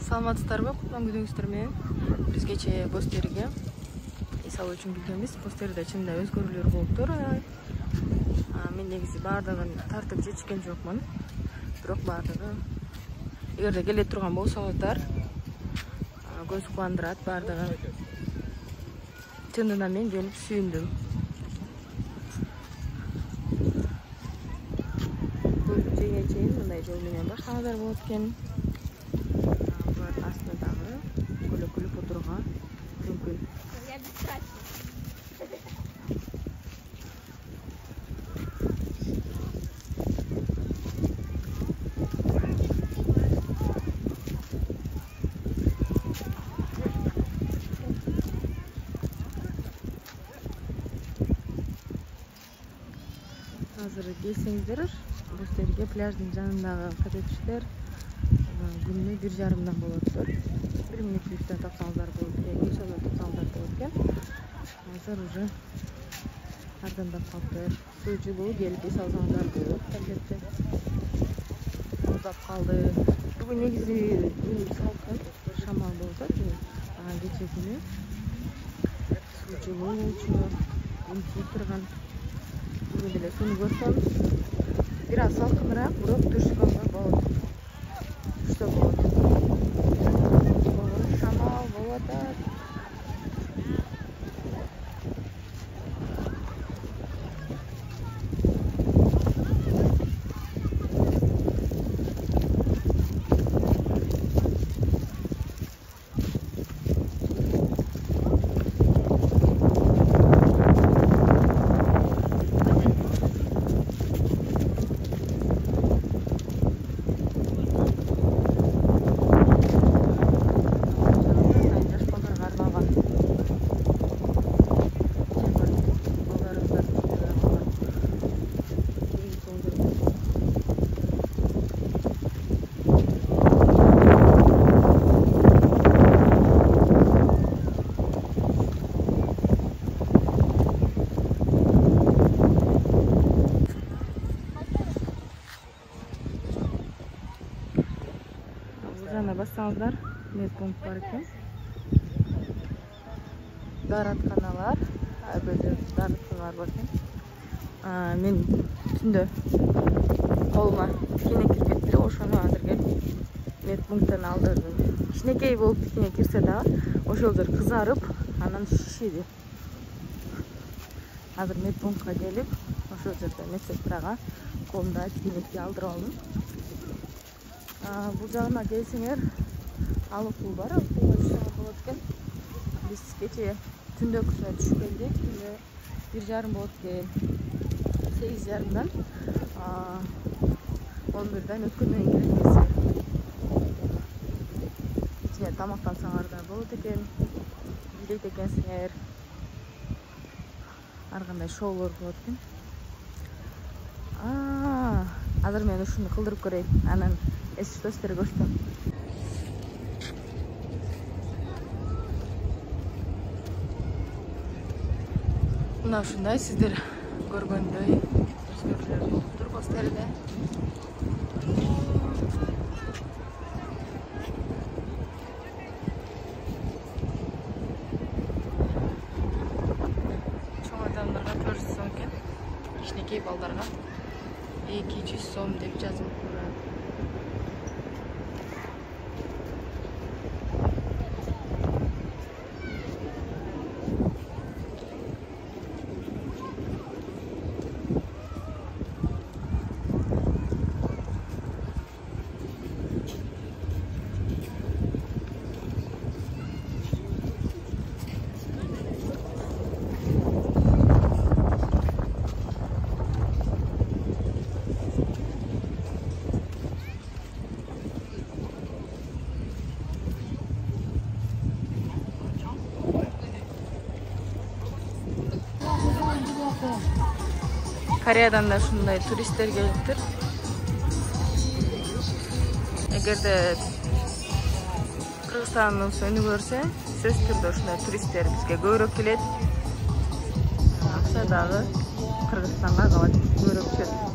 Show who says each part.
Speaker 1: Саламатсыздарбы? Кутлан күнүңүздөр менен. Биз кече Бостерге эс алуу үчүн келгенбиз. Бостерде чынында өзгөрүүлөр болуптур. Мен негизи баардыгын тартып жетишкен жокмун. Бирок баардыгы эгерде келе турган болсоңуздар, көз кубандырат баардыгы. Чынынан мен келип сүйүндүм. Көлдү жеңе чейин мындай жол менен баштаңыздар болот экен. Булардын астында дагы көлөк күлүп отурууга мүмкүн. Азыр келсеңиздер, Бостерге пляждын жанындагы коттедждер күнүнө 1,5 болоттур. 1 мүнөттүк үстүнө тапсаңыздар болот экен, кече тапсаңыздар болот экен. Азыр уже арзандап калыптыр. Суу жылуу келип эс алсаңыздар болот, албетте. Уздап калды. Бүгүн негизи салкын, шамал болду. Кече күнү суу жылуу болчу, күн тийип турган. Бүгүн деле сууну көрсөм, бир аз салкыныраак, бирок түшкөнгө болот. Түшсө болот. Шамал болуп атат. Жана бассаңыздар, медпункт бар экен. Дааратканалар, ар бир дааратканалар бар экен. Мен түндө колума кийине кирип кетти эле, ошону азырге медпункттан алдырдым. Кичинекей болуп кийине кирсе дагы, ошол жер кызарып, анан шишиди. Азыр медпунктка келип, ошол жерде медсестрага колумда кийинекти алдырып алдым. Бул жагына келсеңер, алып пул бар, пулга түшсөңөр болот экен. Биз кече түндөкүсүнө түшүп келдик, 1,5 болот экен. 8,5дан 11ден өткөндөн кийин келебиз. Ичине тамактансаңар да болот экен, бийлейт экенсиңер. Ар кандай шоулор болот экен. Азыр мен ушуну кылдырып көрөйүн, анан эсипте сиздерге көрсөтөм. Мына ушундай сиздер көргөндөй өзгөрүүлөр болуптур Бостерде. Чоң адамдарга 400 сом экен, кичинекей балдарга 200 сом деп жазылып турат. Кореядан да ушундай туристтер келиптир. Эгерде Кыргызстандын сөнү көрсө, сөзсүз түрдө ушундай туристтер бизге көбүрөөк келет. Акча дагы Кыргызстанга калат, көбүрөөк түшөт.